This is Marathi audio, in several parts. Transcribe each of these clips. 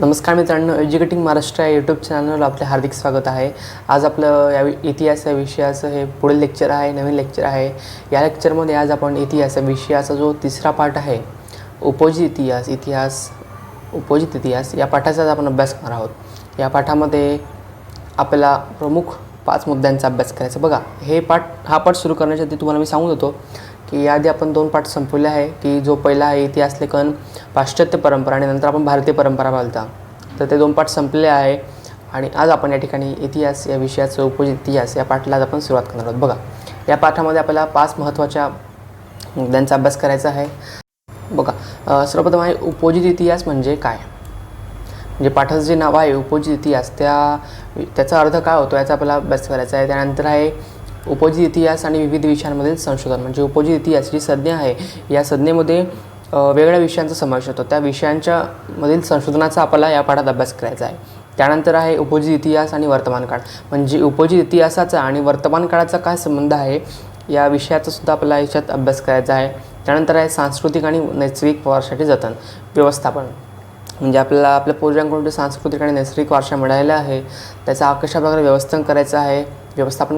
नमस्कार मित्रांनो, एज्युकेटिंग महाराष्ट्र या यूट्यूब चॅनलवर आपले हार्दिक स्वागत आहे. आज आपलं इतिहास या विषयाचं हे पुढील लेक्चर आहे, नवीन लेक्चर आहे. या लेक्चरमध्ये आज आपण इतिहास या विषयाचा जो तिसरा पाठ आहे, उपयोजित इतिहास या पाठाचा आपण अभ्यास करणार आहोत. या पाठामध्ये आपल्याला प्रमुख 5 मुद्द्यांचा अभ्यास करायचा. बघा, हा पाठ सुरू करण्याच्या आधी तुम्हाला मी सांगू देतो की याआधी आपण 2 पाठ संपवले आहे. की जो पहिला आहे इतिहास लेखन पाश्चात्य परंपरा आणि नंतर आपण भारतीय परंपरा पाहिलता. तर ते 2 पाठ संपले आहे आणि आज आपण या ठिकाणी इतिहास या विषयाचं उपयोजित इतिहास या पाठाला आपण सुरुवात करणार आहोत. बघा, या पाठामध्ये आपल्याला 5 महत्त्वाच्या मुद्द्यांचा अभ्यास करायचा आहे. बघा, सर्वप्रथम आहे उपयोजित इतिहास म्हणजे काय. म्हणजे पाठाचं जे नाव आहे उपयोजित इतिहास, त्याचा अर्थ काय होतो याचा आपल्याला अभ्यास करायचा आहे. त्यानंतर आहे उपयोजित इतिहास आणि विविध विषयांमधील संशोधन. म्हणजे उपयोजित इतिहास जी संज्ञा आहे, या संज्ञेमध्ये वेगळ्या विषयांचा समावेश होतो. त्या विषयांच्या मधील संशोधनाचा आपल्याला या पाठात अभ्यास करायचा आहे. त्यानंतर आहे उपयोजित इतिहास आणि वर्तमान काळ. म्हणजे उपयोजित इतिहासाचा आणि वर्तमान काळाचा काय संबंध आहे या विषयाचा सुद्धा आपल्याला याच्यात अभ्यास करायचा आहे. त्यानंतर आहे सांस्कृतिक आणि नैसर्गिक वारशाचे जतन व्यवस्थापन. म्हणजे आपल्याला आपल्या पूर्वजांकडून जे सांस्कृतिक आणि नैसर्गिक वारसा मिळालेला आहे त्याचा कशाप्रकारे व्यवस्थापन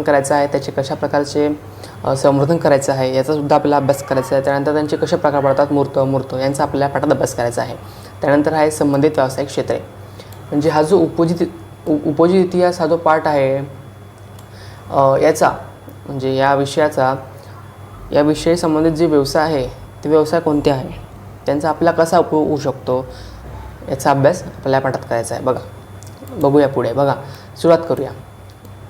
करायचं आहे, त्याचे कशा प्रकारचे संवर्धन करायचं आहे याचासुद्धा आपल्याला अभ्यास करायचा आहे. त्यानंतर त्यांचे कसे प्रकार पडतात, मूर्त यांचा आपल्याला पाठात अभ्यास करायचा आहे. त्यानंतर आहे संबंधित व्यावसायिक क्षेत्रे. म्हणजे हा जो उपयोजित इतिहास हा जो पाठ आहे याचा म्हणजे या विषयी संबंधित जे व्यवसाय आहे ते व्यवसाय कोणते आहे, त्यांचा आपल्याला कसा उपयोग होऊ शकतो याचा अभ्यास आपल्याला या पाठात करायचा आहे. बघूया पुढे. बघा, सुरुवात करूया.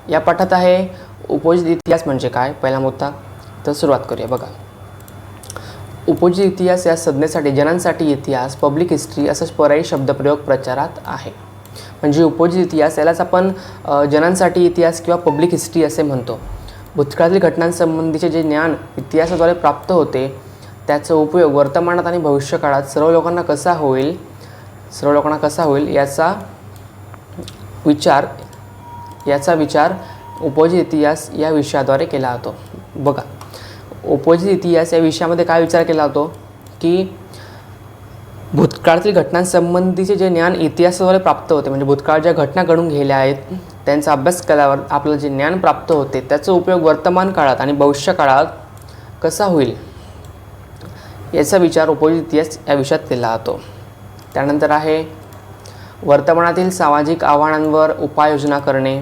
या पाठात आहे उपयोजित इतिहास म्हणजे काय, पहिला मुद्दा. तर सुरुवात करूया. बघा, उपयोजित इतिहास या संज्ञेसाठी जनांसाठी इतिहास, पब्लिक हिस्ट्री असं पर्यायी शब्दप्रयोग प्रचारात आहे. म्हणजे उपयोजित इतिहास यालाच आपण जनांसाठी इतिहास किंवा पब्लिक हिस्ट्री असे म्हणतो. भूतकाळातील घटनांसंबंधीचे जे ज्ञान इतिहासाद्वारे प्राप्त होते त्याचा उपयोग वर्तमानात आणि भविष्यकाळात सर्व लोकांना कसा होईल याचा विचार उपयोजित इतिहास या विषयाद्वारे केला जातो. बघा, उपयोजित इतिहास या विषयामध्ये काय विचार केला जातो की भूतकाळातील घटनांसंबंधीचे जे ज्ञान इतिहासाद्वारे प्राप्त होते, म्हणजे भूतकाळात ज्या घटना घडून गेल्या आहेत त्यांचा अभ्यास केल्यावर आपल्याला जे ज्ञान प्राप्त होते त्याचा उपयोग वर्तमान काळात आणि भविष्यकाळात कसा होईल याचा विचार उपयोजित इतिहास या विषयात केला जातो. त्यानंतर आहे वर्तमानातील सामाजिक आव्हानांवर उपाययोजना करणे,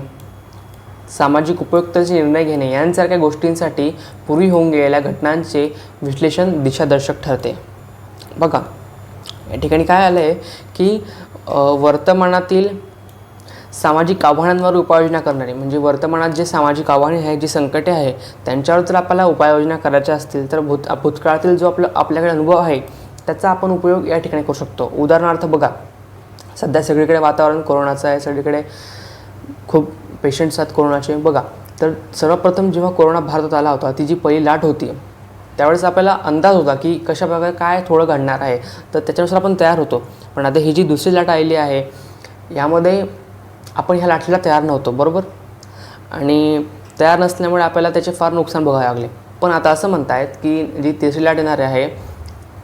सामाजिक उपयुक्ततेचे निर्णय घेणे यांसारख्या गोष्टींसाठी पूर्वी होऊन गेलेल्या घटनांचे विश्लेषण दिशादर्शक ठरते. बघा, या ठिकाणी काय आलं आहे की वर्तमानातील सामाजिक आव्हानांवर उपाययोजना करणारे, म्हणजे वर्तमानात जे सामाजिक आव्हाने आहे, जी संकटे आहे त्यांच्यावर जर आपल्याला उपाययोजना करायच्या असतील तर भूतकाळातील जो आपल्याकडे अनुभव आहे त्याचा आपण उपयोग या ठिकाणी करू शकतो. उदाहरणार्थ बघा, सध्या सगळीकडे वातावरण कोरोनाचं आहे, सगळीकडे खूप पेशंट्स आहेत कोरोनाचे. बघा, तर सर्वप्रथम जेव्हा कोरोना भारतात आला होता, ती जी पहिली लाट होती त्यावेळेस आपल्याला अंदाज होता की कशाप्रकारे काय थोडं घडणार आहे, तर त्याच्यानुसार आपण तयार होतो. पण आता ही जी दुसरी लाट आलेली आहे यामध्ये आपण ह्या लाटेला तयार नव्हतो, बरोबर. आणि तयार नसल्यामुळे आपल्याला त्याचे फार नुकसान बघावे लागले. पण आता असं म्हणतायत की जी तिसरी लाट येणार आहे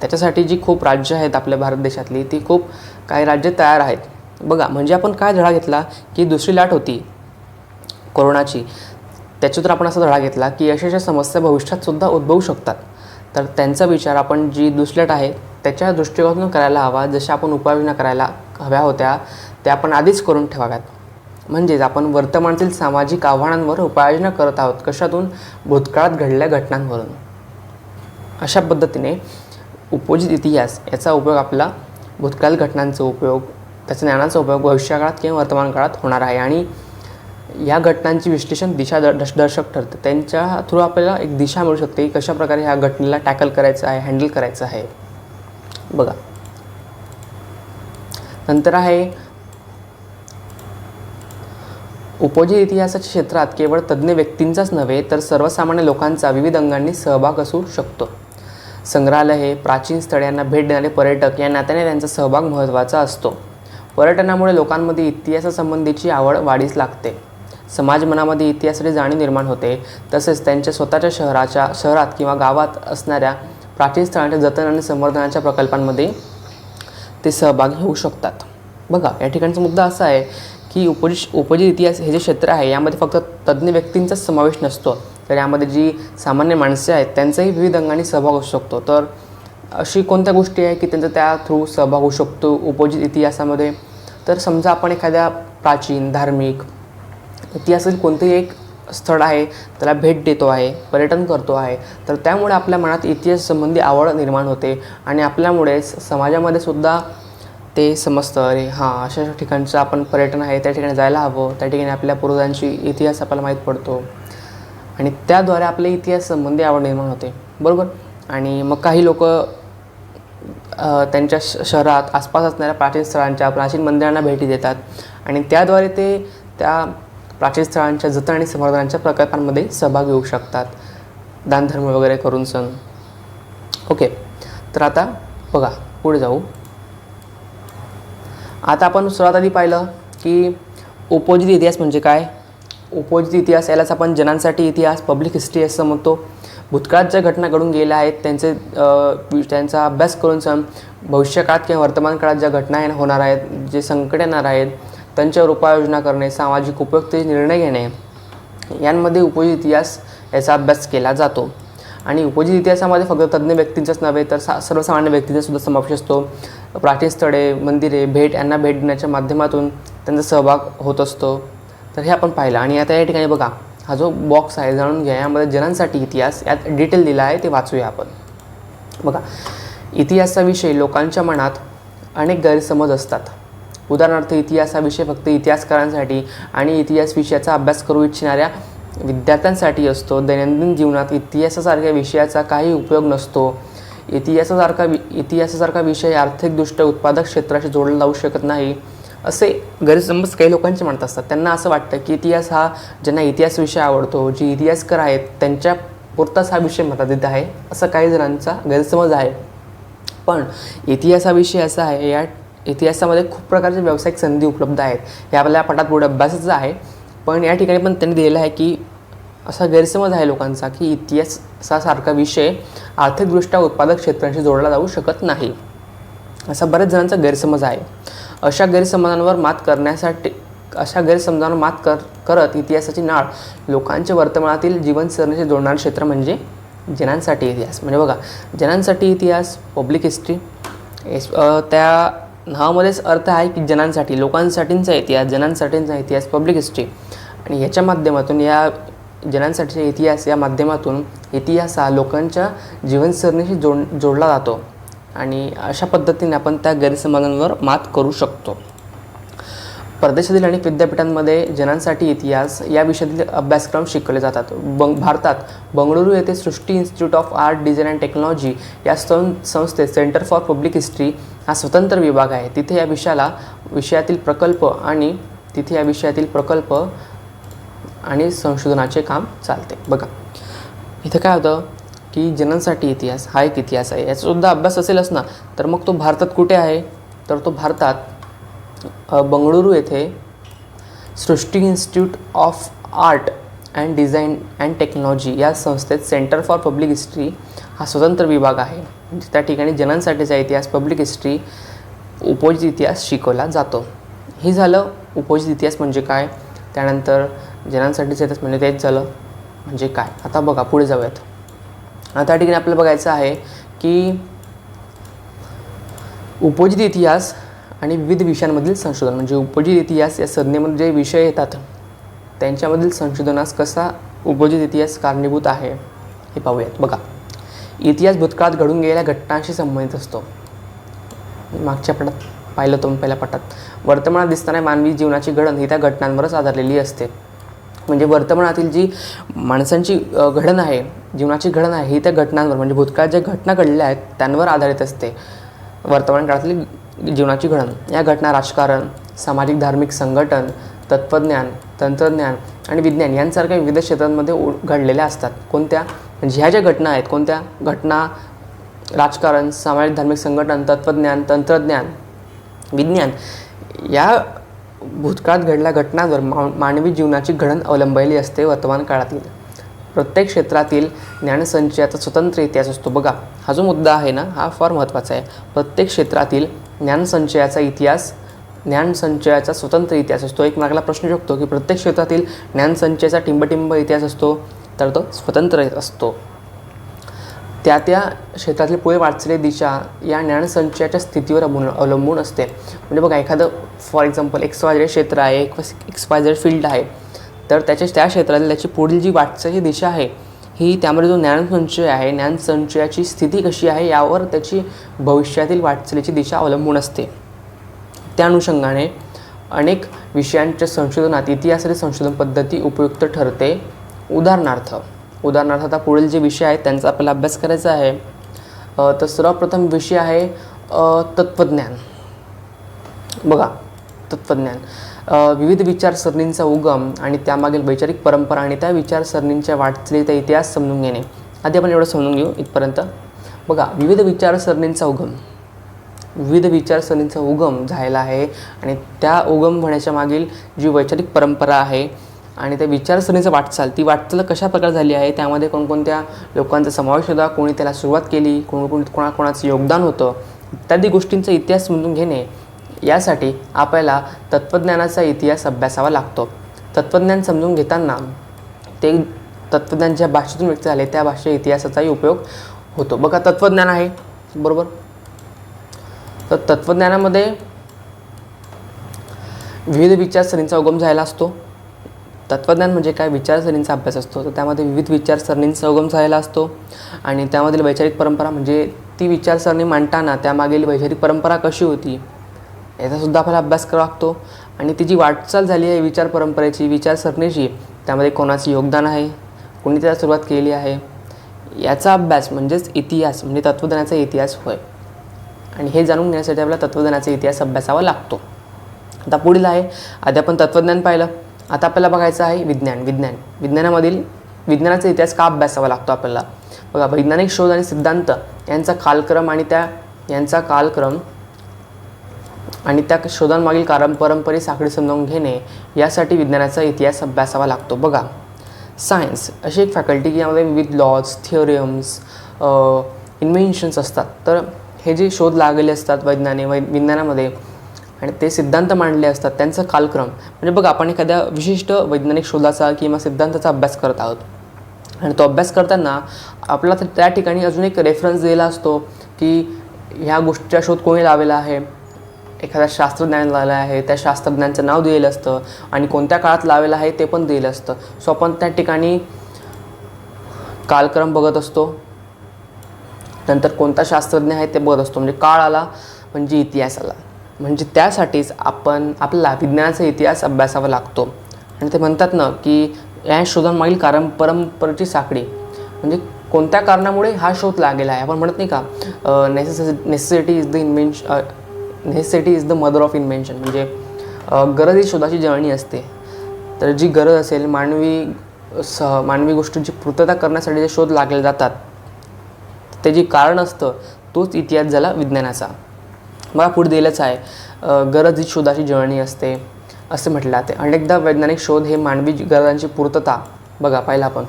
त्याच्यासाठी जी खूप राज्य आहेत आपल्या भारत देशातली, ती खूप काही राज्य तयार आहेत. बघा, म्हणजे आपण काय धडा घेतला की दुसरी लाट होती कोरोनाची, त्याच्यातून आपण असा धडा घेतला की अशा समस्या भविष्यातसुद्धा उद्भवू शकतात. तर त्यांचा विचार आपण जी दुसरी लाट आहे त्याच्या दृष्टिकोनातून करायला हवा. जशा आपण उपाययोजना करायला हव्या होत्या त्या आपण आधीच करून ठेवाव्यात. म्हणजेच आपण वर्तमानातील सामाजिक आव्हानांवर उपाययोजना करत आहोत. कशातून? भूतकाळात घडलेल्या घटनांवरून. अशा पद्धतीने उपयोजित इतिहास याचा उपयोग आपला भूतकाळातील घटनांचा उपयोग, त्याच्या ज्ञानाचा उपयोग भविष्यकाळात किंवा वर्तमान काळात होणार आहे. आणि या घटनांची विश्लेषण दिशादर्शक ठरते. त्यांच्या थ्रू आपल्याला एक दिशा मिळू शकते की कशाप्रकारे ह्या घटनेला टॅकल करायचं आहे, हँडल करायचं आहे. बघा, नंतर आहे उपयोजित इतिहासाच्या क्षेत्रात केवळ तज्ज्ञ व्यक्तींचाच नव्हे तर सर्वसामान्य लोकांचा विविध अंगांनी सहभाग असू शकतो. संग्रहालये, प्राचीन स्थळे यांना भेट देणारे पर्यटक या नात्याने त्यांचा सहभाग महत्त्वाचा असतो. पर्यटनामुळे लोकांमध्ये इतिहासासंबंधीची आवड वाढीस लागते. समाज मनामध्ये इतिहासाची जाणीव निर्माण होते. तसेच त्यांच्या स्वतःच्या शहरात किंवा गावात असणाऱ्या प्राचीन स्थळांच्या जतन आणि संवर्धनाच्या प्रकल्पांमध्ये ते सहभागी होऊ शकतात. बघा या ठिकाणचा मुद्दा असा आहे की उपयोजित इतिहास हे जे क्षेत्र आहे यामध्ये फक्त तज्ज्ञ व्यक्तींचाच समावेश नसतो, तर यामध्ये जी सामान्य माणसे आहेत त्यांचाही विविध अंगाने सहभाग असू शकतो. तर अशी कोणत्या गोष्टी आहे की त्यांचा त्या थ्रू सहभाग होऊ शकतो उपयोजित इतिहासामध्ये? तर समजा आपण एखाद्या प्राचीन धार्मिक इतिहासातील कोणतेही एक स्थळ आहे त्याला भेट देतो आहे, पर्यटन करतो आहे, तर त्यामुळे आपल्या मनात इतिहासासंबंधी आवड निर्माण होते आणि आपल्यामुळे समाजामध्ये सुद्धा ते समजतं, अरे हां अशा अशा ठिकाणचं आपण पर्यटन आहे त्या ठिकाणी जायला हवं, त्या ठिकाणी आपल्या पूर्वजांची इतिहास आपल्याला माहीत पडतो आणि त्याद्वारे आपल्या इतिहासासंबंधी आवड निर्माण होते, बरोबर. आणि मग काही लोक त्यांच्या शहरात आसपास असणाऱ्या प्राचीन स्थळांच्या प्राचीन मंदिरांना भेटी देतात आणि त्याद्वारे ते त्या प्राचीन स्थळांच्या जतन आणि संवर्धनाच्या प्रकल्पांमध्ये सहभाग घेऊ शकतात, दानधर्म वगैरे करून सण. ओके, तर आता बघा पुढे जाऊ. आता आपण सर्वात आधी पाहिलं की उपयोजित इतिहास म्हणजे काय. उपयोजित इतिहास यालाच आपण जनांसाठी इतिहास, पब्लिक हिस्ट्री असं म्हणतो. भूतकाळात ज्या घटना घडून गेल्या आहेत त्यांचा अभ्यास करून सण भविष्यकाळात किंवा वर्तमान काळात ज्या घटना होणार आहेत, जे संकट येणार आहेत त्यांच्यावर उपाययोजना करणे, सामाजिक उपयुक्त निर्णय घेणे, यांमध्ये उपयोजित इतिहास याचा अभ्यास केला जातो. आणि उपयोजित इतिहासामध्ये फक्त तज्ज्ञ व्यक्तींचाच नव्हे तर सर्वसामान्य व्यक्तींचा सुद्धा समावेश असतो. प्राचीन स्थळे, मंदिरे, यांना भेट देण्याच्या माध्यमातून त्यांचा सहभाग होत असतो. तर हे आपण पाहिलं. आणि आता या ठिकाणी बघा हा जो बॉक्स आहे जाणून घ्या, यामध्ये जनांसाठी इतिहास यात डिटेल दिला आहे, ते वाचूया आपण. बघा, इतिहासाविषयी लोकांच्या मनात अनेक गैरसमज असतात. उदाहरणार्थ इतिहास हा विषय फक्त इतिहासकारांसाठी आणि इतिहास विषयाचा अभ्यास करू इच्छिणाऱ्या विद्यार्थ्यांसाठी असतो. दैनंदिन जीवनात इतिहासासारख्या विषयाचा काही उपयोग नसतो. इतिहासासारखा विषय आर्थिकदृष्ट्या उत्पादक क्षेत्राशी जोडला जाऊ शकत नाही, असे गैरसमज काही लोकांचे म्हणत असतात. त्यांना असं वाटतं की इतिहास हा, ज्यांना इतिहास विषय आवडतो, जे इतिहासकार आहेत त्यांच्या पुरताच हा विषय मर्यादित आहे, असं काही जणांचा गैरसमज आहे. पण इतिहास हा विषय असा आहे, या इतिहासामध्ये खूप प्रकारच्या व्यावसायिक संधी उपलब्ध आहेत. हे आपल्या पाठात पुढे अभ्यासाचं आहे, पण या ठिकाणी पण त्यांनी दिलेलं आहे की असा गैरसमज आहे लोकांचा की इतिहासासारखा विषय आर्थिकदृष्ट्या उत्पादक क्षेत्रांशी जोडला जाऊ शकत नाही, असा बऱ्याच जणांचा गैरसमज आहे. अशा गैरसमजांवर मात करत इतिहासाची नाळ लोकांच्या वर्तमानातील जीवनसरणीशी जोडणारे क्षेत्र म्हणजे जनांसाठी इतिहास. म्हणजे बघा, जनांसाठी इतिहास, पब्लिक हिस्ट्री, त्या नावामध्येच अर्थ आहे की जनांसाठी, लोकांसाठींचा इतिहास, जनांसाठींचा इतिहास, पब्लिक हिस्ट्री. आणि याच्या माध्यमातून, या जनांसाठीचा इतिहास या माध्यमातून इतिहास हा लोकांच्या जीवनसरणीशी जोडला जातो आणि अशा पद्धतीने आपण त्या गैरसमजांवर मात करू शकतो. परदेशातील अनेक विद्यापीठांमध्ये जनांसाठी इतिहास या विषयातील अभ्यासक्रम शिकवले जातात. भारतात बंगळुरू येथे Srishti institute of art, design and technology या संस्थेत सेंटर फॉर पब्लिक हिस्ट्री हा स्वतंत्र विभाग आहे. तिथे या विषयातील प्रकल्प आणि संशोधनाचे काम चालते. बघा, इथं काय होतं की जनांसाठी इतिहास हा एक इतिहास आहे, याचासुद्धा अभ्यास असेलच ना, तर मग तो भारतात कुठे आहे, तर तो भारतात बंगळुरू येथे Srishti institute of art and design and technology या संस्थेत सेंटर फॉर पब्लिक हिस्ट्री हा स्वतंत्र विभाग आहे. म्हणजे त्या ठिकाणी जनांसाठीचा इतिहास, पब्लिक हिस्ट्री, उपयोजित इतिहास शिकवला जातो. हे झालं उपयोजित इतिहास म्हणजे काय. त्यानंतर जनांसाठीचा इतिहास म्हणजे तेच झालं म्हणजे काय. आता बघा पुढे जाऊयात. आता त्या ठिकाणी आपल्याला बघायचं आहे की उपयोजित इतिहास आणि विविध विषयांमधील संशोधन. म्हणजे उपयोजित इतिहास या संज्ञेमध्ये जे विषय येतात त्यांच्यामधील संशोधनास कसा उपयोजित इतिहास कारणीभूत आहे हे पाहूयात. बघा, इतिहास भूतकाळात घडून गेलेल्या घटनांशी संबंधित असतो. मागच्या पाठात पाहिलं तुम्ही, पहिल्या पाठात वर्तमानात दिसणाऱ्या मानवी जीवनाची घडण ही त्या घटनांवरच आधारलेली असते. म्हणजे वर्तमानातील जी माणसांची घडण आहे, जीवनाची घडण आहे, ही त्या घटनांवर, म्हणजे भूतकाळात ज्या घटना घडल्या आहेत त्यांवर आधारित असते वर्तमान काळातली जीवनाची घडण. या घटना राजकारण, सामाजिक धार्मिक संघटन, तत्त्वज्ञान, तंत्रज्ञान आणि विज्ञान यांसारख्या विविध क्षेत्रांमध्ये घडलेल्या असतात. कोणत्या, म्हणजे ह्या ज्या घटना आहेत, कोणत्या घटना, राजकारण, सामाजिक धार्मिक संघटन, तत्त्वज्ञान, तंत्रज्ञान, विज्ञान या भूतकाळात घडलेल्या घटनांवर मानवी जीवनाची घडण अवलंबलेली असते. वर्तमान काळातील प्रत्येक क्षेत्रातील ज्ञानसंचयाचा स्वतंत्र इतिहास असतो. बघा, हा जो मुद्दा आहे ना, हा फार महत्त्वाचा आहे. प्रत्येक क्षेत्रातील ज्ञानसंचयाचा इतिहास ज्ञानसंचयाचा स्वतंत्र इतिहास असतो. एक मागला प्रश्न शकतो की प्रत्येक क्षेत्रातील ज्ञानसंचयाचा टिंबटिंब इतिहास असतो, तर तो स्वतंत्र असतो. त्या क्षेत्रातील पुढे वाटचाली दिशा या ज्ञानसंचयाच्या स्थितीवर अवलंबून असते. म्हणजे बघा, एखादं फॉर एक्झाम्पल XYZ क्षेत्र आहे, XYZ फील्ड आहे, तर त्या क्षेत्रातील त्याची पुढील जी वाटचालीची दिशा आहे ही त्यामध्ये जो ज्ञानसंचय आहे, ज्ञानसंचयाची स्थिती कशी आहे यावर त्याची भविष्यातील वाटचालीची दिशा अवलंबून असते. त्या अनुषंगाने अनेक विषयांच्या संशोधनात इतिहासाची संशोधन पद्धती उपयुक्त ठरते. उदाहरणार्थ आता पुढील जे विषय आहेत त्यांचा आपल्याला अभ्यास करायचा आहे. तर सर्वप्रथम विषय आहे तत्त्वज्ञान. बघा, तत्त्वज्ञान विविध विचारसरणींचा उगम आणि त्यामागील वैचारिक परंपरा आणि त्या विचारसरणींच्या वाटचालीचा इतिहास समजून घेणे. आधी आपण एवढं समजून घेऊ इथपर्यंत. बघा, विविध विचारसरणींचा उगम झालेला आहे आणि त्या उगम होण्याच्या मागील जी वैचारिक परंपरा आहे आणि त्या विचारसरणीचं ती वाटचाल कशा प्रकारे झाली आहे, त्यामध्ये कोणकोणत्या लोकांचा समावेश होता, कोणी त्याला सुरुवात केली, कोणाचं योगदान होतं, इत्यादी गोष्टींचा इतिहास समजून घेणे. यासाठी आपल्याला तत्त्वज्ञानाचा इतिहास अभ्यासावा लागतो. तत्त्वज्ञान समजून घेताना ते तत्त्वज्ञान ज्या भाषेतून व्यक्त झाले त्या भाषेच्या इतिहासाचाही उपयोग होतो. बघा, तत्त्वज्ञान आहे बरोबर. तर तत्त्वज्ञानामध्ये विविध विचारसरणींचा उगम झालेला असतो. तत्त्वज्ञान म्हणजे काय, विचारसरणींचा अभ्यास असतो. तर त्यामध्ये विविध विचारसरणींचा उगम झालेला असतो आणि त्यामधील वैचारिक परंपरा म्हणजे ती विचारसरणी मांडताना त्यामागील वैचारिक परंपरा कशी होती याचासुद्धा आपल्याला अभ्यास करावा लागतो. आणि ती जी वाटचाल झाली आहे विचार परंपरेची, विचारसरणीची, त्यामध्ये कोणाचे योगदान आहे, कोणी त्याला सुरुवात केली आहे, याचा अभ्यास म्हणजेच इतिहास, म्हणजे तत्त्वज्ञानाचा इतिहास होय. आणि हे जाणून घेण्यासाठी आपल्याला तत्त्वज्ञानाचा इतिहास अभ्यासावा लागतो. आता पुढील आहे, आधी आपण तत्त्वज्ञान पाहिलं, आता आपल्याला बघायचं आहे विज्ञानामधील विज्ञानाचा इतिहास का अभ्यासावा लागतो आपल्याला. बघा, वैज्ञानिक शोध आणि सिद्धांत यांचा कालक्रम आणि त्या शोधांमागील परंपरे साखळी समजावून घेणे यासाठी विज्ञानाचा इतिहास अभ्यासावा लागतो. बघा, सायन्स अशी एक फॅकल्टी की यामध्ये विविध लॉज, थिअरम्स, इन्व्हेन्शन्स असतात. तर हे जे शोध लागलेले असतात विज्ञानामध्ये आणि ते सिद्धांत मांडले असतात त्यांचा कालक्रम. म्हणजे बघा, आपण एखाद्या विशिष्ट वैज्ञानिक शोधाचा किंवा सिद्धांताचा अभ्यास करत आहोत आणि तो अभ्यास करताना आपल्याला त्या ठिकाणी अजून एक रेफरन्स दिलेला असतो की ह्या गोष्टीचा शोध कोणी लावलेला आहे, एखाद्या शास्त्रज्ञाने लावलेला आहे, त्या शास्त्रज्ञांचं नाव दिलेलं असतं आणि कोणत्या काळात लावलेलं आहे ते पण दिलेलं असतं. सो आपण त्या ठिकाणी कालक्रम बघत असतो, नंतर कोणता शास्त्रज्ञ आहे ते बघत असतो. म्हणजे काळ आला म्हणजे इतिहास आला. म्हणजे त्यासाठीच आपल्याला विज्ञानाचा इतिहास अभ्यासावा लागतो. आणि ते म्हणतात ना की या शोधांमागील परंपरेची साखळी, म्हणजे कोणत्या कारणामुळे हा शोध लागलेला आहे. आपण म्हणत नाही का, necessity is the mother of invention. म्हणजे गरज ही शोधाची जननी असते. तर जी गरज असेल, मानवी गोष्टींची पूर्तता करण्यासाठी जे शोध लागले जातात ते जे कारण असतं तोच इतिहास झाला विज्ञानाचा. मला पुढे दिलंच आहे, गरज ही शोधाची जननी असते असे म्हटलं जाते. अनेकदा वैज्ञानिक शोध हे मानवी गरजांची पूर्तता, बघा पाहिलं आपण,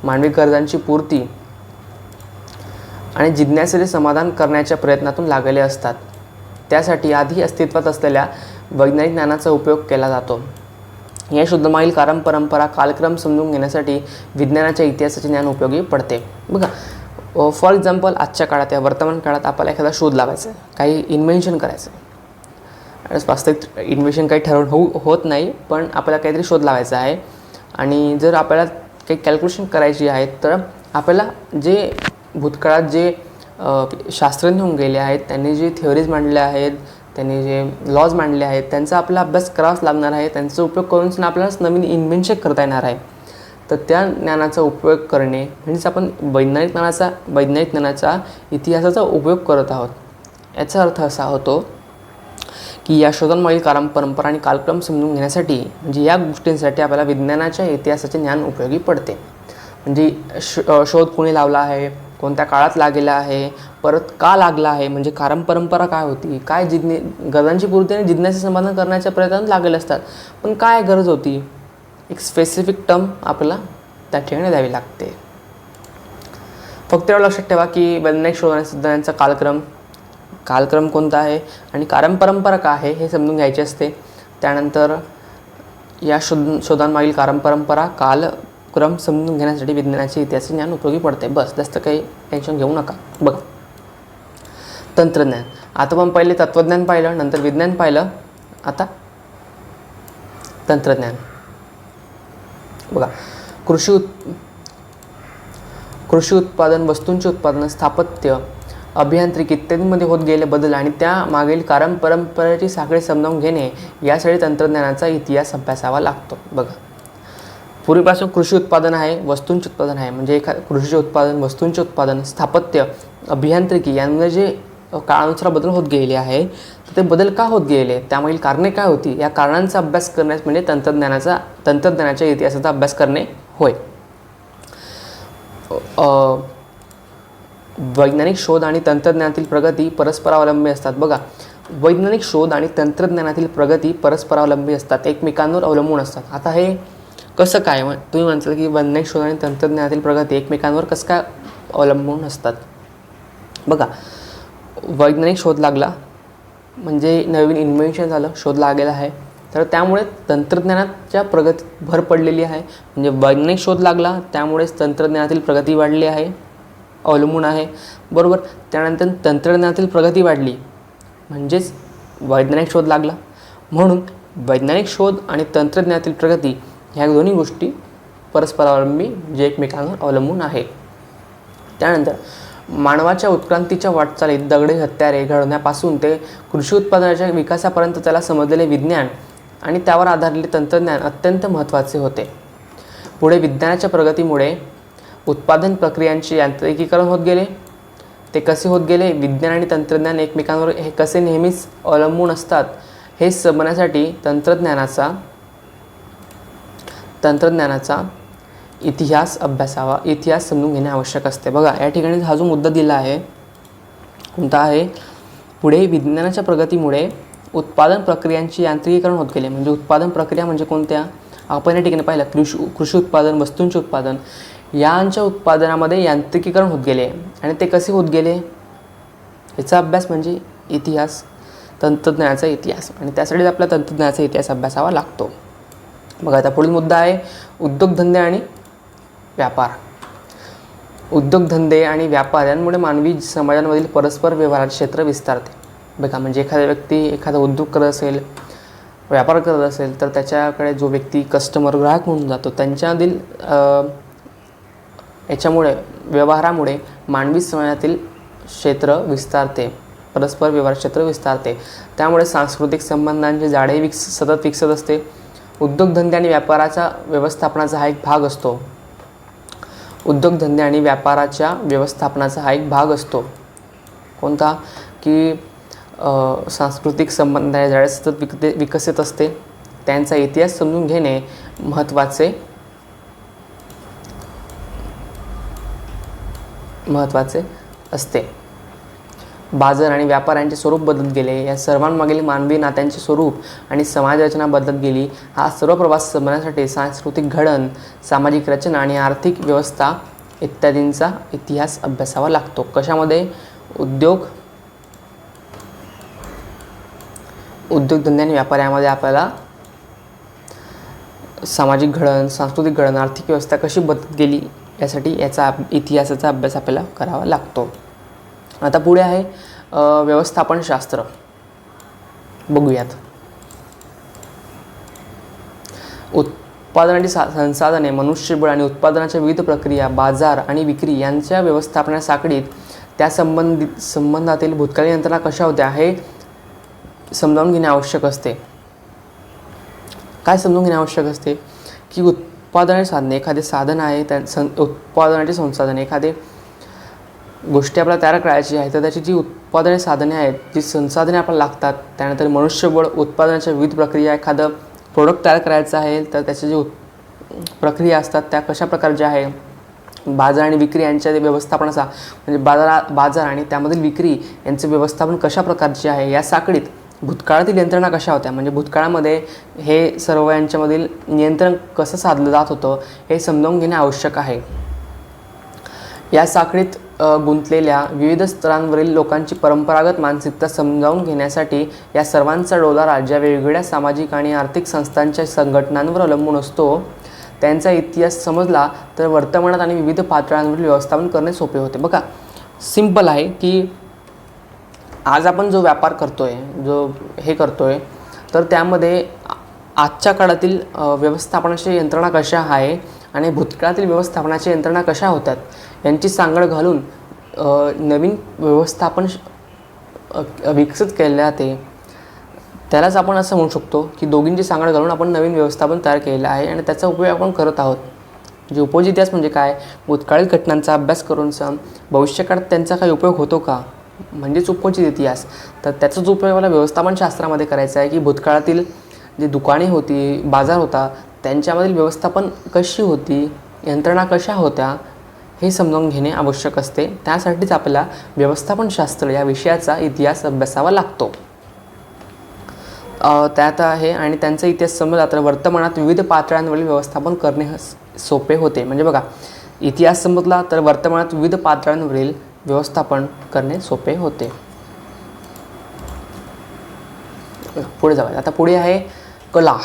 मानवी गरजांची पूर्ती आणि जिज्ञासेचे समाधान करण्याच्या प्रयत्नातून लागलेले असतात. त्यासाठी आधी अस्तित्वात असलेल्या वैज्ञानिक ज्ञानाचा उपयोग केला जातो. या शोधामागील परंपरा, कालक्रम समजून घेण्यासाठी विज्ञानाच्या इतिहासाचे ज्ञान उपयोगी पडते. बघा, फॉर एक्झाम्पल आजच्या काळात या वर्तमान काळात आपल्याला एखादा शोध लावायचा आहे, काही इन्व्हेन्शन करायचं आहे. वास्तविक इन्व्हेन्शन काही ठरवून होत नाही, पण आपल्याला काहीतरी शोध लावायचा आहे आणि जर आपल्याला काही कॅल्क्युलेशन करायची आहेत तर आपल्याला जे भूतकाळात जे शास्त्रज्ञ होऊन गेले आहेत, त्यांनी जे थिअरीज मांडल्या आहेत, त्यांनी जे लॉज मांडले आहेत, त्यांचा आपला अभ्यास करावाच लागणार आहे. त्यांचा उपयोग करून आपल्यालाच नवीन इन्व्हेन्शन करता येणार आहे. तर त्या ज्ञानाचा उपयोग करणे म्हणजेच आपण वैज्ञानिक ज्ञानाचा इतिहासाचा उपयोग करत आहोत. याचा अर्थ असा होतो की या शोधांमागील परंपरा आणि कालक्रम समजून घेण्यासाठी, म्हणजे या गोष्टींसाठी आपल्याला विज्ञानाच्या इतिहासाचे ज्ञान उपयोगी पडते. म्हणजे शोध कोणी लावला आहे, कोणत्या काळात लागलेला आहे, परत का लागला आहे, म्हणजे परंपरा काय होती, काय गरजांची पूर्ती आणि जिज्ञासे समाधान करण्याच्या प्रयत्नात लागलेले असतात. पण काय गरज होती, एक स्पेसिफिक टर्म आपल्याला त्या ठिकाणी द्यावी लागते. फक्त एवढं लक्षात ठेवा की वैज्ञानिक शोध आणि सिद्धांतांचा कालक्रम कालक्रम कोणता आहे आणि कारणपरंपरा काय आहे हे समजून घ्यायचे असते. त्यानंतर या शोधांमागील कारणपरंपरा कालक्रम समजून घेण्यासाठी विज्ञानाचे इतिहासाचे ज्ञान उपयोगी पडते. बस, जास्त काही टेन्शन घेऊ नका. बघा, तंत्रज्ञान. आता आपण पहिले तत्त्वज्ञान पाहिलं, नंतर विज्ञान पाहिलं, आता तंत्रज्ञान. बघा, कृषी उत्पादन, वस्तूंचे उत्पादन, स्थापत्य, अभियांत्रिकी इत्यादींमध्ये होत गेले बदल आणि त्या मागील कारण परंपरेची साखळी समजावून घेणे यासाठी तंत्रज्ञानाचा इतिहास अभ्यासावा लागतो. बघा, पूर्वीपासून कृषी उत्पादन आहे, वस्तूंचे उत्पादन आहे, म्हणजे कृषीचे उत्पादन, वस्तूंचे उत्पादन, स्थापत्य, अभियांत्रिकी यांमध्ये जे काळानुसार बदल होत गेलेले आहे, तर ते बदल का होत गेले, त्यामागील कारणे काय होती, या कारणांचा अभ्यास करण्यास म्हणजे तंत्रज्ञानाच्या इतिहासाचा अभ्यास करणे होय. वैज्ञानिक शोध आणि तंत्रज्ञानातील प्रगती परस्परावलंबी असतात. बघा, वैज्ञानिक शोध आणि तंत्रज्ञानातील प्रगती परस्परावलंबी असतात, एकमेकांवर अवलंबून असतात. आता हे कसं काय, तुम्ही म्हणता की वैज्ञानिक शोध आणि तंत्रज्ञानातील प्रगती एकमेकांवर कसं काय अवलंबून असतात. बघा, वैज्ञानिक शोध लागला म्हणजे नवीन इन्व्हेन्शन झालं, शोध लागलेला आहे, तर त्यामुळे तंत्रज्ञानाच्या प्रगतीत भर पडलेली आहे. म्हणजे वैज्ञानिक शोध लागला त्यामुळेच तंत्रज्ञानातील प्रगती वाढली आहे, अवलंबून आहे, बरोबर. त्यानंतर तंत्रज्ञानातील प्रगती वाढली म्हणजेच वैज्ञानिक शोध लागला, म्हणून वैज्ञानिक शोध आणि तंत्रज्ञानातील प्रगती ह्या दोन्ही गोष्टी परस्परावलंबी जे एकमेकांवर अवलंबून आहे. त्यानंतर मानवाच्या उत्क्रांतीच्या वाटचालीत दगडी हत्यारे घडवण्यापासून ते कृषी उत्पादनाच्या विकासापर्यंत त्याला समजलेले विज्ञान आणि त्यावर आधारलेले तंत्रज्ञान अत्यंत महत्त्वाचे होते. पुढे विज्ञानाच्या प्रगतीमुळे उत्पादन प्रक्रियांचे यांत्रिकीकरण होत गेले. ते कसे होत गेले, विज्ञान आणि तंत्रज्ञान एकमेकांवर हे कसे नेहमीच अवलंबून असतात हे समजण्यासाठी तंत्रज्ञानाचा इतिहास अभ्यासावा, इतिहास समजून घेणे आवश्यक असते. बघा, या ठिकाणी हा जो मुद्दा दिला आहे कोणता आहे, पुढे विज्ञानाच्या प्रगतीमुळे उत्पादन प्रक्रियांचे यांत्रिकीकरण होत गेले. म्हणजे उत्पादन प्रक्रिया म्हणजे कोणत्या, आपण या ठिकाणी पाहिलं कृषी उत्पादन, वस्तूंचे उत्पादन, यांच्या उत्पादनामध्ये यांत्रिकीकरण होत गेले आणि ते कसे होत गेले याचा अभ्यास म्हणजे इतिहास, तंत्रज्ञानाचा इतिहास, आणि त्यासाठीच आपला तंत्रज्ञानाचा इतिहास अभ्यासावा लागतो. बघा, आता पुढील मुद्दा आहे उद्योगधंदे आणि व्यापार. उद्योगधंदे आणि व्यापार यांमुळे मानवी समाजांमधील परस्पर व्यवहाराचे क्षेत्र विस्तारते. बघा, म्हणजे एखादा व्यक्ती एखादा उद्योग करत असेल, व्यापार करत असेल, तर त्याच्याकडे जो व्यक्ती कस्टमर, ग्राहक म्हणून जातो, त्यांच्यामधील याच्यामुळे व्यवहारामुळे मानवी समाजातील क्षेत्र विस्तारते, परस्पर व्यवहार क्षेत्र विस्तारते. त्यामुळे सांस्कृतिक संबंधांचे जाळे सतत विकसत असते. उद्योगधंदे आणि व्यापाराच्या व्यवस्थापनाचा हा एक भाग असतो. उद्योगधंदे आणि व्यापाराच्या व्यवस्थापनाचा हा एक भाग असतो. कोणता, की सांस्कृतिक संबंधांचे जाळे सतत विकसित असते. त्यांचा इतिहास समजून घेणे महत्त्वाचे असते. बाजार आणि व्यापार यांचे स्वरूप बदलत गेले. या सर्वांमागील मानवी नात्यांचे स्वरूप आणि समाजरचना बदलत गेली. हा सर्व प्रवास समजण्यासाठी सांस्कृतिक घडण, सामाजिक रचना आणि आर्थिक व्यवस्था इत्यादींचा इतिहास अभ्यासावा लागतो. कशामध्ये, उद्योगधंदे आणि व्यापार यामध्ये आपल्याला सामाजिक घडण, सांस्कृतिक घडण, आर्थिक व्यवस्था कशी बदलत गेली यासाठी याचा इतिहासाचा अभ्यास आपल्याला करावा लागतो. आता पुढे आहे व्यवस्थापनशास्त्र. बघूयात. उत्पादनाची संसाधने, मनुष्यबळ आणि उत्पादनाच्या विविध प्रक्रिया, बाजार आणि विक्री यांच्या व्यवस्थापना साखळीत त्या संबंधातील भूतकालीन यंत्रणा कशा होत्या हे समजावून घेणे आवश्यक असते. काय समजून घेणे आवश्यक असते, की उत्पादनाची साधने, एखादे साधन आहे, उत्पादनाची संसाधने, एखादे गोष्टी आपल्याला तयार करायची आहे, तर त्याची जी उत्पादने साधने आहेत, जी संसाधने आपल्याला लागतात, त्यानंतर मनुष्यबळ, उत्पादनाच्या विविध प्रक्रिया, एखादं प्रोडक्ट तयार करायचं आहे तर त्याची जी प्रक्रिया असतात त्या कशा प्रकारच्या आहे, बाजार आणि विक्री यांच्या व्यवस्थापनाचा म्हणजे बाजार आणि त्यामधील विक्री यांचे व्यवस्थापन कशा प्रकारचे आहे, या साखळीत भूतकाळातील यंत्रणा कशा होत्या, म्हणजे भूतकाळामध्ये हे सर्व यांच्यामधील नियंत्रण कसं साधलं जात होतं हे समजावून घेणे आवश्यक आहे. या साखळीत गुंतलेल्या विविध स्तरांवरील लोकांची परंपरागत मानसिकता समजावून घेण्यासाठी या सर्वांचा डोला राज्या वेगवेगळ्या सामाजिक आणि आर्थिक संस्थांच्या संघटनांवर अवलंबून असतो. त्यांचा इतिहास समजला तर वर्तमानात आणि विविध पातळ्यांवरील व्यवस्थापन करणे सोपे होते. बघा, सिंपल आहे की आज आपण जो व्यापार करतोय, जो हे करतोय, तर त्यामध्ये आजच्या काळातील व्यवस्थापनाची यंत्रणा कशा आहे आणि भूतकाळातील व्यवस्थापनाच्या यंत्रणा कशा होतात यांची सांगड घालून नवीन व्यवस्थापन विकसित केले जाते. त्यालाच आपण असं म्हणू शकतो की दोघींची सांगड घालून आपण नवीन व्यवस्थापन तयार केलेलं आहे आणि त्याचा उपयोग आपण करत आहोत. जे उपयोगी इतिहास म्हणजे काय? भूतकाळील घटनांचा अभ्यास करून भविष्यकाळात त्यांचा काही उपयोग होतो का, म्हणजेच उपयोजित इतिहास. तर त्याचाच उपयोग मला व्यवस्थापनशास्त्रामध्ये करायचा आहे की भूतकाळातील जी दुकाने होती, बाजार होता, त्यांच्यामधील व्यवस्थापन कशी होती, यंत्रणा कशा होत्या, हे समजावून घेणे आवश्यक असते. त्यासाठीच आपल्याला व्यवस्थापनशास्त्र या विषयाचा इतिहास अभ्यासावा लागतो. त्यात आहे आणि त्यांचा इतिहास समजला तर वर्तमानात विविध पातळ्यांवरील व्यवस्थापन करणे सोपे होते. म्हणजे बघा, इतिहास समजला तर वर्तमानात विविध पातळ्यांवरील व्यवस्थापन करणे सोपे होते. पुढे जाऊया. आता पुढे आहे कला.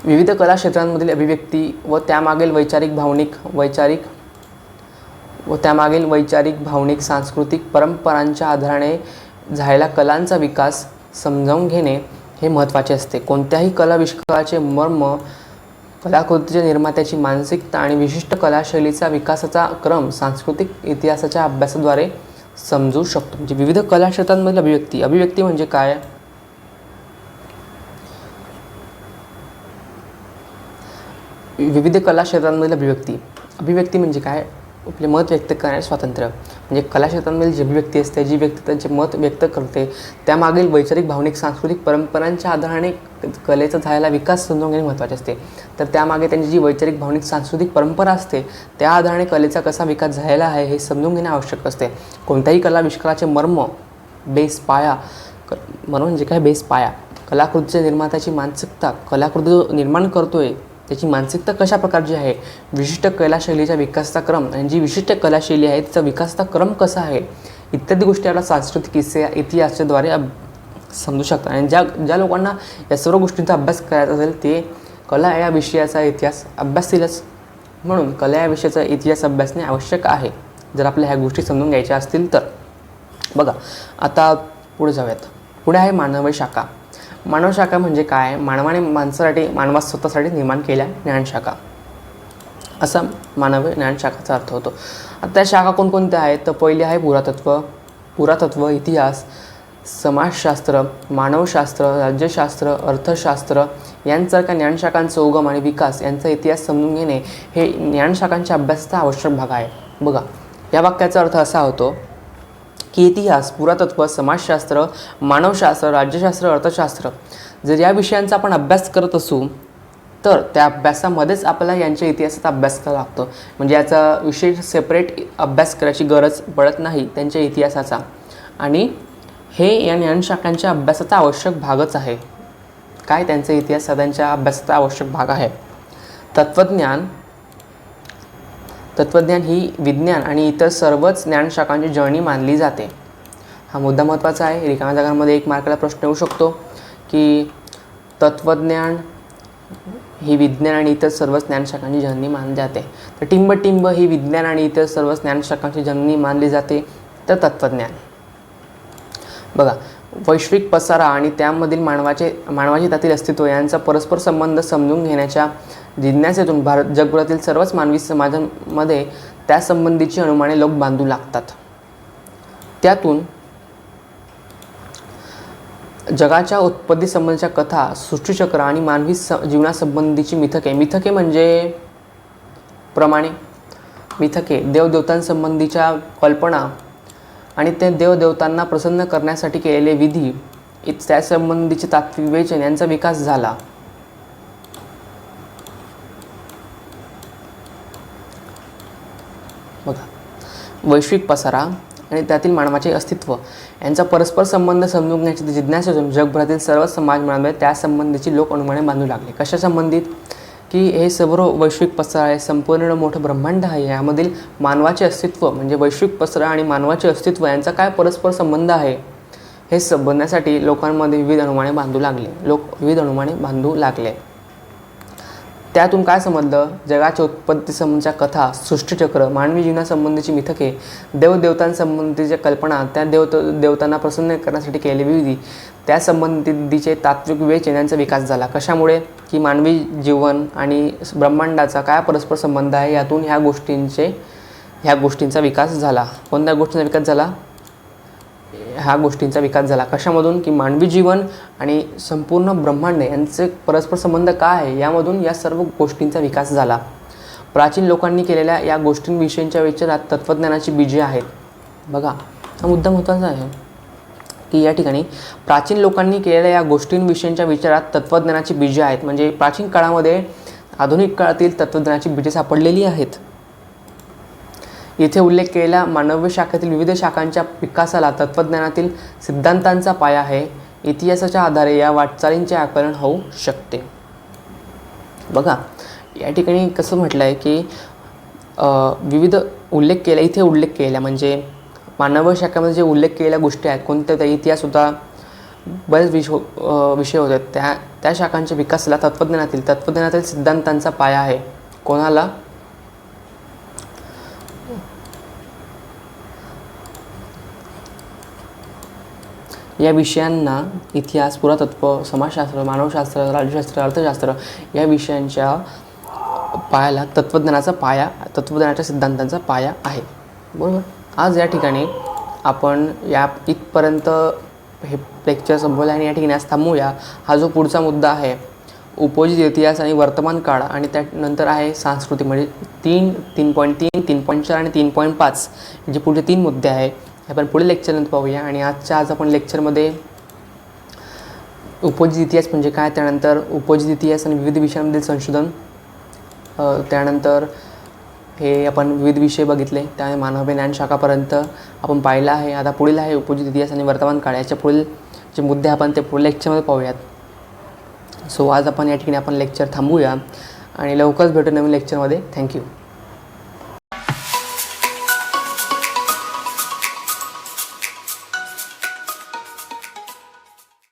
विविध कला क्षेत्रांमधील अभिव्यक्ती व त्यामागील वैचारिक भावनिक सांस्कृतिक परंपरांच्या आधाराने झालेला कलांचा विकास समजावून घेणे हे महत्त्वाचे असते. कोणत्याही कला विष्काराचे मर्म, कलाकृतीच्या निर्मात्याची मानसिकता आणि विशिष्ट कलाशैलीचा विकासाचा क्रम सांस्कृतिक इतिहासाच्या अभ्यासाद्वारे समजू शकतो. म्हणजे विविध कला क्षेत्रांमधील अभिव्यक्ती म्हणजे काय? विविध कला क्षेत्रांमधील अभिव्यक्ती म्हणजे काय? आपले मत व्यक्त करण्याचे स्वातंत्र्य. म्हणजे कला क्षेत्रांमधील जी अभिव्यक्ती असते, जी व्यक्ती त्यांचे मत व्यक्त करते, त्यामागील वैचारिक भावनिक सांस्कृतिक परंपरांच्या आधाराने कलेचा झालेला विकास समजून घेणे महत्त्वाचे असते. तर त्यामागे त्यांची जी वैचारिक भावनिक सांस्कृतिक परंपरा असते, त्या आधाराने कलेचा कसा विकास झालेला आहे हे समजून घेणे आवश्यक असते. कोणत्याही कला विष्काराचे मर्म, बेस, पाया म्हणजे काय? बेस, पाया. कलाकृतीच्या निर्मात्याची मानसिकता, कलाकृती जो निर्माण करतोय त्याची मानसिकता कशा प्रकारची आहे, विशिष्ट कलाशैलीचा विकासाचा क्रम आणि जी विशिष्ट कलाशैली आहे तिचा विकासाचा क्रम कसा आहे, इत्यादी गोष्टी आपल्या सांस्कृतिक इतिहासाद्वारे समजू शकतात. आणि ज्या लोकांना या सर्व गोष्टींचा अभ्यास करायचा असेल ते कला या विषयाचा इतिहास अभ्यासतीलच. म्हणून कला या विषयाचा इतिहास अभ्यासणे आवश्यक आहे जर आपल्या ह्या गोष्टी समजून घ्यायच्या असतील तर. बघा, आता पुढे जाऊयात. पुढे आहे मानवी शाखा. मानव शाखा म्हणजे काय? मानवाने मानवा स्वतःसाठी निर्माण केल्या ज्ञानशाखा, असा मानवी ज्ञानशाखाचा अर्थ होतो. आता त्या शाखा कोणकोणत्या आहेत? तर पहिली आहे पुरातत्व, इतिहास, समाजशास्त्र, मानवशास्त्र, राज्यशास्त्र, अर्थशास्त्र यांसारख्या ज्ञानशाखांचा उगम आणि विकास यांचा इतिहास समजून घेणे हे ज्ञानशाखांच्या अभ्यासाचा आवश्यक भाग आहे. बघा, या वाक्याचा अर्थ असा होतो की इतिहास, पुरातत्व, समाजशास्त्र, मानवशास्त्र, राज्यशास्त्र, अर्थशास्त्र जर या विषयांचा आपण अभ्यास करत असू तर त्या अभ्यासामध्येच आपल्याला यांच्या इतिहासाचा अभ्यास करावा लागतो. म्हणजे याचा विशेष सेपरेट अभ्यास करायची गरज पडत नाही त्यांच्या इतिहासाचा. आणि हे या ज्ञानशाखांच्या अभ्यासाचा आवश्यक भागच आहे. काय? त्यांचा इतिहास त्यांच्या अभ्यासाचा आवश्यक भाग आहे. तत्त्वज्ञान ही विज्ञान आणि इतर सर्वच ज्ञानशाखांची जननी मानली जाते. हा मुद्दा महत्त्वाचा आहे. रिकाम्या जागांमध्ये 1 मार्काला प्रश्न येऊ शकतो की तत्त्वज्ञान ही विज्ञान आणि इतर सर्वच ज्ञानशाखांची जननी मानली जाते. तर टिंब ही विज्ञान आणि इतर सर्वच ज्ञानशाखांची जननी मानली जाते. तर तत्त्वज्ञान. बघा, वैश्विक पसारा आणि त्यामधील मानवाचे त्यातील अस्तित्व यांचा परस्पर संबंध समजून घेण्याच्या जिज्ञासेतून जगभरातील सर्वच मानवी समाजांमध्ये त्यासंबंधीची अनुमाने लोक बांधू लागतात. त्यातून जगाच्या उत्पत्ती संबंधीच्या कथा, सृष्टीचक्र आणि मानवी जीवनासंबंधीची मिथके म्हणजे प्रमाणे, देवदेवतांसंबंधीच्या कल्पना आणि ते देवदेवतांना प्रसन्न करण्यासाठी केलेले विधी, त्यासंबंधीचे तात्विक विवेचन यांचा विकास झाला. बघा, वैश्विक पसारा आणि त्यातील मानवाचे अस्तित्व यांचा परस्पर संबंध समजून घेण्याची जिज्ञासेतून जगभरातील सर्व समाजमंडळांमध्ये त्यासंबंधीची लोक अनुमाने बांधू लागले. कशा संबंधित? की हे सर्व वैश्विक पसरा आहे, संपूर्ण मोठं ब्रह्मांड आहे, यामधील मानवाचे अस्तित्व म्हणजे वैश्विक पसरा आणि मानवाचे अस्तित्व यांचा काय परस्पर संबंध आहे, हे समजण्यासाठी लोकांमध्ये विविध अनुमाने बांधू लागले. विविध अनुमाने बांधू लागले. त्यातून काय समजलं? जगाच्या उत्पत्ती संबंधीच्या कथा, सृष्टीचक्र, मानवी जीवनासंबंधीची मिथके, देवदेवतांसंबंधीच्या कल्पना, त्या देवतांना प्रसन्न करण्यासाठी केलेली विधी, त्यासंबंधीचे तात्विक विवेचन यांचा विकास झाला. कशामुळे? की मानवी जीवन आणि ब्रह्मांडाचा काय परस्पर संबंध आहे, यातून ह्या गोष्टींचा विकास झाला. कोणत्या गोष्टींचा विकास झाला? ह्या गोष्टींचा विकास झाला. कशामधून? की मानवी जीवन आणि संपूर्ण ब्रह्मांड यांचे परस्पर संबंध काय आहे, यामधून या सर्व गोष्टींचा विकास झाला. प्राचीन लोकांनी केलेल्या या गोष्टींविषयीच्या विचारात तत्त्वज्ञानाची बीजे आहेत. बघा, हा मुद्दा महत्त्वाचा आहे की या ठिकाणी प्राचीन लोकांनी केलेल्या या गोष्टींविषयीच्या विचारात तत्त्वज्ञानाची बीजे आहेत. म्हणजे प्राचीन काळामध्ये आधुनिक काळातील तत्त्वज्ञानाची बीजे सापडलेली आहेत. इथे उल्लेख केलेल्या मानवी शाखेतील विविध शाखांच्या विकासाला तत्त्वज्ञानातील सिद्धांतांचा पाया आहे. इतिहासाच्या आधारे या वाटचालींचे आकलन होऊ शकते. बघा, या ठिकाणी कसं म्हटलं आहे की विविध इथे उल्लेख केलेला म्हणजे मानव शाखेमध्ये जे उल्लेख केलेल्या गोष्टी आहेत, कोणत्या त्या इतिहास होता, बरेच विषय होते, त्या शाखांच्या विकासाला तत्त्वज्ञानातील सिद्धांतांचा पाया आहे. कोणाला? या विषयांना इतिहास, पुरातत्व, समाजशास्त्र, मानवशास्त्र, राज्यशास्त्र, अर्थशास्त्र या विषयांच्या पायाला तत्त्वज्ञानाच्या सिद्धांतांचा पाया आहे. बरोबर. आज या ठिकाणी आपण इथपर्यंत हे लेक्चर संपवलं आणि या ठिकाणी आज थांबूया. हा जो पुढचा मुद्दा आहे उपयोजित इतिहास आणि वर्तमान काळ आणि त्यानंतर आहे सांस्कृतिक, म्हणजे 3.3, 3.4 आणि 3.5 जे पुढचे 3 मुद्दे आहे आपण पुढील लेक्चरनंतर पाहूया. आणि आज आपण लेक्चरमध्ये उपयोजित इतिहास म्हणजे काय, त्यानंतर उपयोजित इतिहास आणि विविध विषयांमधील संशोधन, त्यानंतर हे आपण विविध विषय बघितले, त्यामुळे मानव ज्ञान शाखापर्यंत आपण पाहिलं आहे. आता पुढील आहे उपयोजित इतिहास आणि वर्तमान काळ. याच्या पुढील जे मुद्दे आपण ते पुढील लेक्चरमध्ये पाहूयात. सो आज आपण या ठिकाणी लेक्चर थांबूया आणि लवकरच भेटू नवीन लेक्चरमध्ये. थँक्यू.